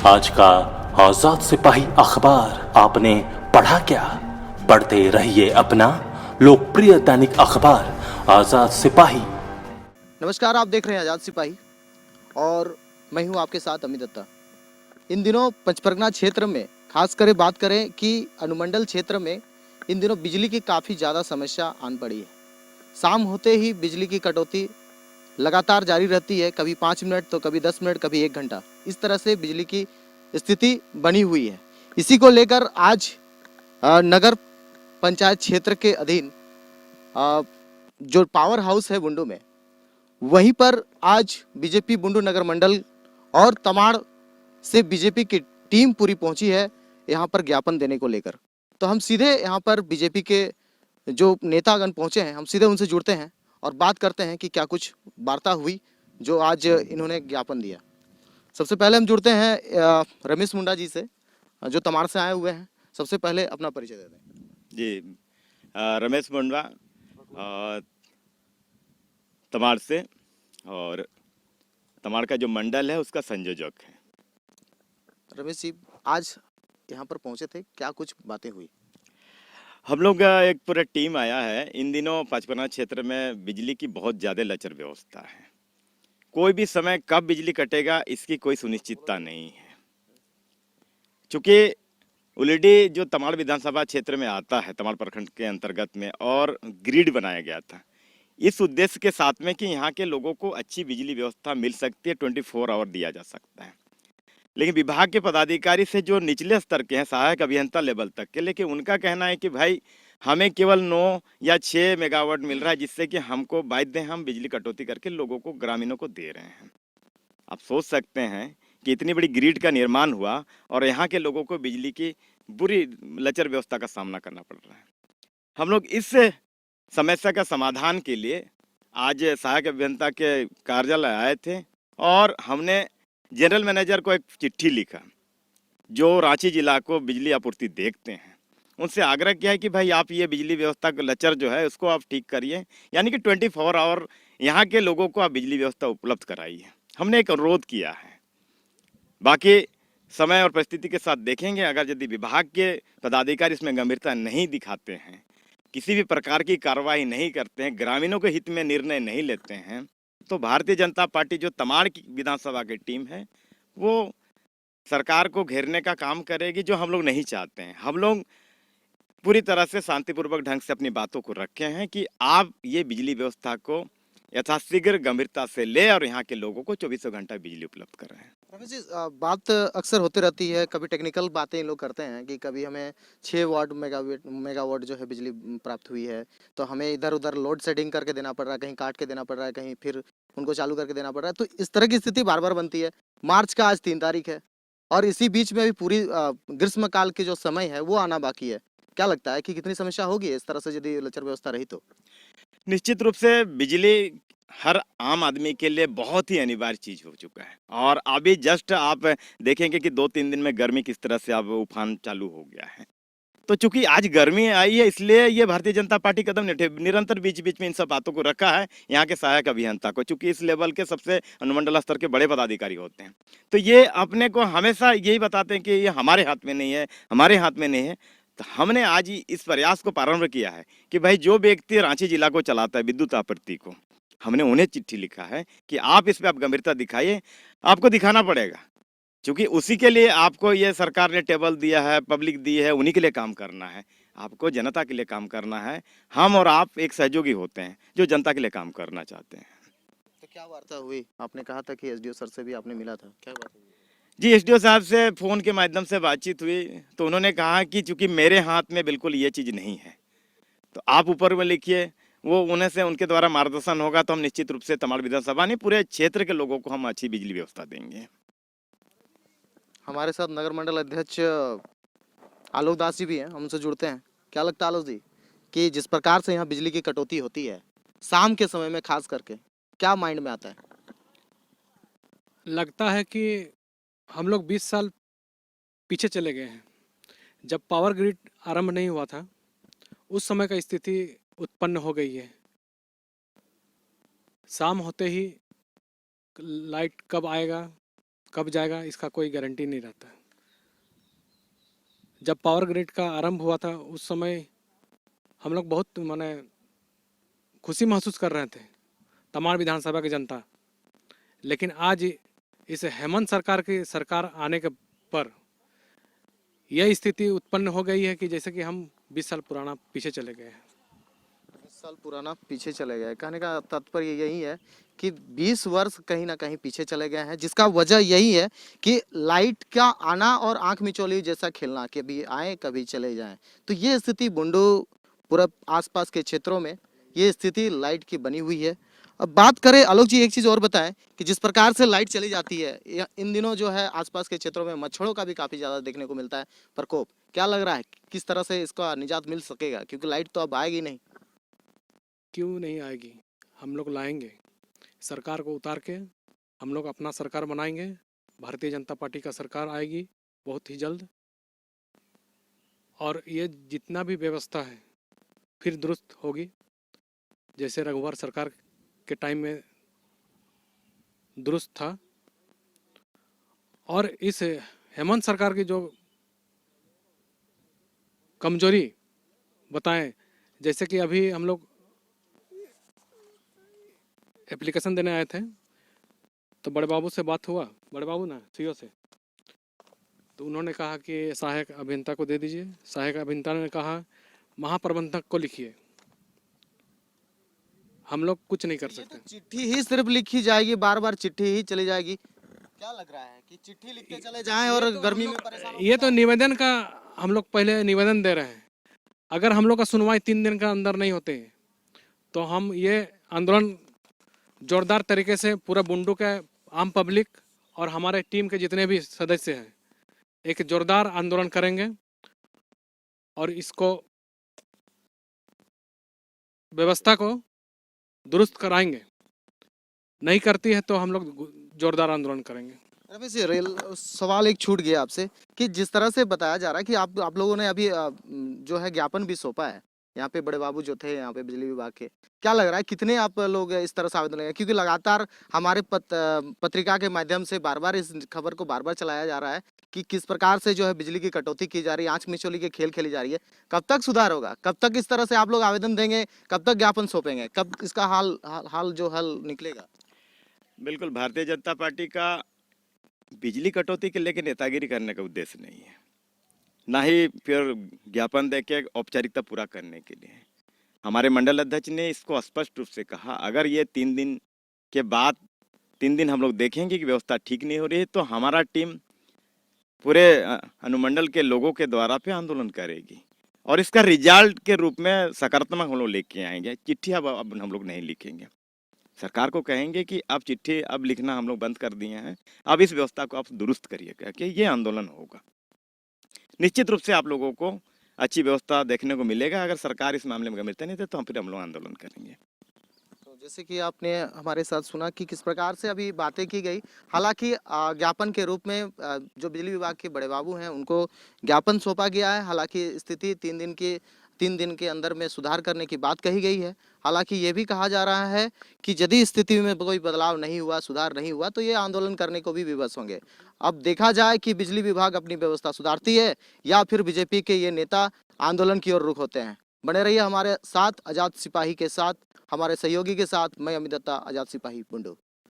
आज का आजाद सिपाही अखबार आपने पढ़ा क्या? पढ़ते रहिए अपना लोकप्रिय दैनिक अखबार आजाद सिपाही। नमस्कार, आप देख रहे हैं आजाद सिपाही और मैं हूं आपके साथ अमित दत्ता। इन दिनों पंचपरगना क्षेत्र में खास कर बात करें कि अनुमंडल क्षेत्र में इन दिनों बिजली की काफ़ी ज़्यादा समस्या आन पड़ी है। शाम होते ही बिजली की कटौती लगातार जारी रहती है, कभी 5 मिनट तो कभी 10 मिनट, कभी 1 घंटा। इस तरह से बिजली की स्थिति बनी हुई है। इसी को लेकर आज नगर पंचायत क्षेत्र के अधीन जो पावर हाउस है बुंडू में, वहीं पर आज बीजेपी बुंडू नगर मंडल और तमाड़ से बीजेपी की टीम पूरी पहुंची है यहां पर ज्ञापन देने को लेकर। तो हम सीधे यहां पर बीजेपी के जो नेतागण पहुंचे हैं, हम सीधे उनसे जुड़ते हैं और बात करते हैं कि क्या कुछ वार्ता हुई जो आज इन्होंने ज्ञापन दिया। सबसे पहले हम जुड़ते हैं रमेश मुंडा जी से, जो तमाड़ से आए हुए हैं। सबसे पहले अपना परिचय दे दें। जी, रमेश मुंडा तमाड़ से, और तमाड़ का जो मंडल है उसका संयोजक है। रमेश जी, आज यहाँ पर पहुंचे थे, क्या कुछ बातें हुई? हम लोग का एक पूरा टीम आया है। इन दिनों पंचपरगना क्षेत्र में बिजली की बहुत ज़्यादा लचर व्यवस्था है। कोई भी समय कब बिजली कटेगा इसकी कोई सुनिश्चितता नहीं है। चूँकि उलिडी जो तमाड़ विधानसभा क्षेत्र में आता है, तमाड़ प्रखंड के अंतर्गत में, और ग्रिड बनाया गया था इस उद्देश्य के साथ में कि यहाँ के लोगों को अच्छी बिजली व्यवस्था मिल सकती है, 24 आवर दिया जा सकता है। लेकिन विभाग के पदाधिकारी से जो निचले स्तर के हैं, सहायक अभियंता लेवल तक के, लेकिन उनका कहना है कि भाई हमें केवल 9 या 6 मेगावाट मिल रहा है, जिससे कि हमको बाध्य हम बिजली कटौती करके लोगों को, ग्रामीणों को दे रहे हैं। आप सोच सकते हैं कि इतनी बड़ी ग्रिड का निर्माण हुआ और यहाँ के लोगों को बिजली की बुरी लचर व्यवस्था का सामना करना पड़ रहा है। हम लोग इस समस्या का समाधान के लिए आज सहायक अभियंता के कार्यालय आए थे और हमने जनरल मैनेजर को एक चिट्ठी लिखा, जो रांची जिला को बिजली आपूर्ति देखते हैं। उनसे आग्रह किया है कि भाई आप ये बिजली व्यवस्था का लचर जो है उसको आप ठीक करिए, यानी कि 24 आवर यहाँ के लोगों को आप बिजली व्यवस्था उपलब्ध कराइए। हमने एक अनुरोध किया है। बाकी समय और परिस्थिति के साथ देखेंगे। अगर यदि विभाग के पदाधिकारी इसमें गंभीरता नहीं दिखाते हैं, किसी भी प्रकार की कार्रवाई नहीं करते हैं, ग्रामीणों के हित में निर्णय नहीं लेते हैं, तो भारतीय जनता पार्टी जो तमाड़ की विधानसभा की टीम है वो सरकार को घेरने का काम करेगी, जो हम लोग नहीं चाहते हैं। हम लोग पूरी तरह से शांतिपूर्वक ढंग से अपनी बातों को रखे हैं कि आप ये बिजली व्यवस्था को यथाशीघ्र गंभीरता से ले और यहाँ के लोगों को 24 घंटा बिजली उपलब्ध कर रहे हैं। रमेश जी, बात अक्सर होती रहती है, कभी टेक्निकल बातें लोग करते हैं कि कभी हमें 6 वाट मेगावाट जो है बिजली प्राप्त हुई है, तो हमें इधर उधर लोड शेडिंग करके देना पड़ रहा है, कहीं काट के देना पड़ रहा है, कहीं फिर उनको चालू करके देना पड़ रहा है। तो इस तरह की स्थिति बार बार बनती है। मार्च का आज 3 तारीख है और इसी बीच में अभी पूरी ग्रीष्मकाल की जो समय है वो आना बाकी है। क्या लगता है कि कितनी समस्या होगी इस तरह से यदि लचर व्यवस्था रही तो? निश्चित रूप से बिजली हर आम आदमी के लिए बहुत ही अनिवार्य चीज हो चुका है। और अभी जस्ट आप देखेंगे कि 2-3 दिन में गर्मी किस तरह से अब उफान चालू हो गया है। तो चूंकि आज गर्मी आई है, इसलिए ये भारतीय जनता पार्टी कदम नहीं उठे। निरंतर बीच बीच में इन सब बातों को रखा है यहाँ के सहायक अभियंता को, चूंकि इस लेवल के सबसे अनुमंडल स्तर के बड़े पदाधिकारी होते हैं। तो ये अपने को हमेशा यही बताते हैं कि ये हमारे हाथ में नहीं है, हमारे हाथ में नहीं है। तो हमने आज ही इस प्रयास को प्रारंभ किया है कि भाई जो व्यक्ति रांची जिला को चलाता है, विद्युत आपूर्ति को, हमने उन्हें चिट्ठी लिखा है कि आप इस पे आप गंभीरता दिखाइए। आपको दिखाना पड़ेगा, क्योंकि उसी के लिए आपको ये सरकार ने टेबल दिया है, पब्लिक दी है, उन्हीं के लिए काम करना है। आपको जनता के लिए काम करना है। हम और आप एक सहयोगी होते हैं जो जनता के लिए काम करना चाहते हैं। तो क्या वार्ता हुई? आपने कहा था कि एसडीओ सर से भी आपने मिला था, क्या बात हुई? जी, एसडीओ साहब से फ़ोन के माध्यम से बातचीत हुई, तो उन्होंने कहा कि चूंकि मेरे हाथ में बिल्कुल ये चीज़ नहीं है, तो आप ऊपर में लिखिए, वो उन्हें से उनके द्वारा मार्गदर्शन होगा तो हम निश्चित रूप से तमाड़ विधानसभा नहीं, पूरे क्षेत्र के लोगों को हम अच्छी बिजली व्यवस्था देंगे। हमारे साथ नगर मंडल अध्यक्ष आलोक दास जी भी हैं, हम उनसे जुड़ते हैं। क्या लगता है आलोक जी कि जिस प्रकार से यहाँ बिजली की कटौती होती है शाम के समय में खास करके, क्या माइंड में आता है? लगता है कि हम लोग 20 साल पीछे चले गए हैं। जब पावर ग्रिड आरंभ नहीं हुआ था उस समय का स्थिति उत्पन्न हो गई है। शाम होते ही लाइट कब आएगा, कब जाएगा इसका कोई गारंटी नहीं रहता। जब पावर ग्रिड का आरंभ हुआ था उस समय हम लोग बहुत माने खुशी महसूस कर रहे थे, तमाम विधानसभा की जनता। लेकिन आज इस हेमंत सरकार की सरकार आने के पर यह स्थिति उत्पन्न हो गई है कि जैसे कि हम 20 साल पुराना पीछे चले गए हैं। 20 साल पुराना पीछे चले गए, कहने का तात्पर्य यही है कि 20 वर्ष कहीं ना कहीं पीछे चले गए हैं, जिसका वजह यही है कि लाइट का आना और आंख मिचौली जैसा खेलना, कभी आए कभी चले जाएं। तो ये स्थिति बुंडू पूरा आसपास के क्षेत्रों में ये स्थिति लाइट की बनी हुई है। अब बात करें, आलोक जी एक चीज़ और बताएं कि जिस प्रकार से लाइट चली जाती है इन दिनों जो है आसपास के क्षेत्रों में मच्छरों का भी काफ़ी ज़्यादा देखने को मिलता है प्रकोप। क्या लग रहा है किस तरह से इसका निजात मिल सकेगा, क्योंकि लाइट तो अब आएगी नहीं। क्यों नहीं आएगी, हम लोग लाएंगे सरकार को उतार के, हम लोग अपना सरकार बनाएंगे। भारतीय जनता पार्टी का सरकार आएगी बहुत ही जल्द, और ये जितना भी व्यवस्था है फिर दुरुस्त होगी, जैसे रघुवर सरकार के टाइम में दुरुस्त था। और इस हेमंत सरकार की जो कमजोरी बताएं, जैसे कि अभी हम लोग एप्लीकेशन देने आए थे तो बड़े बाबू से बात हुआ, बड़े बाबू ना सीओ से, तो उन्होंने कहा कि सहायक अभियंता को दे दीजिए। सहायक अभियंता ने कहा महाप्रबंधक को लिखिए। हम लोग कुछ नहीं कर सकते। चिट्ठी ही सिर्फ लिखी जाएगी, बार बार चिट्ठी ही चली जाएगी। क्या लग रहा है कि चिट्ठी लिखते चले जाएं और गर्मी में परेशान ये तो निवेदन का हम लोग पहले निवेदन दे रहे हैं। अगर हम लोग का सुनवाई 3 दिन का अंदर नहीं होते तो हम ये आंदोलन जोरदार तरीके से पूरा बुंडू के आम पब्लिक और हमारे टीम के जितने भी सदस्य हैं एक जोरदार आंदोलन करेंगे और इसको व्यवस्था को दुरुस्त कराएंगे। नहीं करती है तो हम लोग जोरदार आंदोलन करेंगे। रमेश जी, रेल सवाल एक छूट गया आपसे कि जिस तरह से बताया जा रहा है कि आप लोगों ने अभी जो है ज्ञापन भी सौंपा है यहाँ पे बड़े बाबू जो थे यहाँ पे बिजली विभाग के, क्या लग रहा है कितने आप लोग इस तरह से आवेदन लेंगे? क्योंकि लगातार हमारे पत्रिका के माध्यम से बार बार इस खबर को बार बार चलाया जा रहा है कि किस प्रकार से जो है बिजली की कटौती की जा रही है, आंख मिचौली के खेल खेली जा रही है। कब तक सुधार होगा, कब तक इस तरह से आप लोग आवेदन देंगे, कब तक ज्ञापन सौंपेंगे, कब इसका हाल जो हल निकलेगा? बिल्कुल, भारतीय जनता पार्टी का बिजली कटौती के लेकर नेतागिरी करने का उद्देश्य नहीं है, ना ही फिर ज्ञापन देके औपचारिकता पूरा करने के लिए। हमारे मंडल अध्यक्ष ने इसको स्पष्ट रूप से कहा, अगर ये 3 दिन के बाद 3 दिन हम लोग देखेंगे कि व्यवस्था ठीक नहीं हो रही है तो हमारा टीम पूरे अनुमंडल के लोगों के द्वारा पे आंदोलन करेगी और इसका रिजल्ट के रूप में सकारात्मक हम लोग लेके आएंगे। चिट्ठी अब हम लोग नहीं लिखेंगे, सरकार को कहेंगे कि अब चिट्ठी अब लिखना हम लोग बंद कर दिए हैं, अब इस व्यवस्था को आप दुरुस्त करिएगा कि ये आंदोलन होगा। निश्चित रूप से आप लोगों को अच्छी व्यवस्था देखने को मिलेगा। अगर सरकार इस मामले में गंभीरता नहीं थे तो हम लोग आंदोलन करेंगे। तो जैसे कि आपने हमारे साथ सुना कि किस प्रकार से अभी बातें की गई, हालांकि ज्ञापन के रूप में जो बिजली विभाग के बड़े बाबू हैं उनको ज्ञापन सौंपा गया है। हालांकि स्थिति 3 दिन के अंदर में सुधार करने की बात कही गई है। हालांकि ये भी कहा जा रहा है कि यदि स्थिति में कोई बदलाव नहीं हुआ, सुधार नहीं हुआ, तो ये आंदोलन करने को भी विवश होंगे। अब देखा जाए कि बिजली विभाग अपनी व्यवस्था सुधारती है या फिर बीजेपी के ये नेता आंदोलन की ओर रुख होते हैं। बने रहिए हमारे साथ आजाद सिपाही के साथ, हमारे सहयोगी के साथ। मैं अमित दत्ता, आजाद सिपाही बुंडू।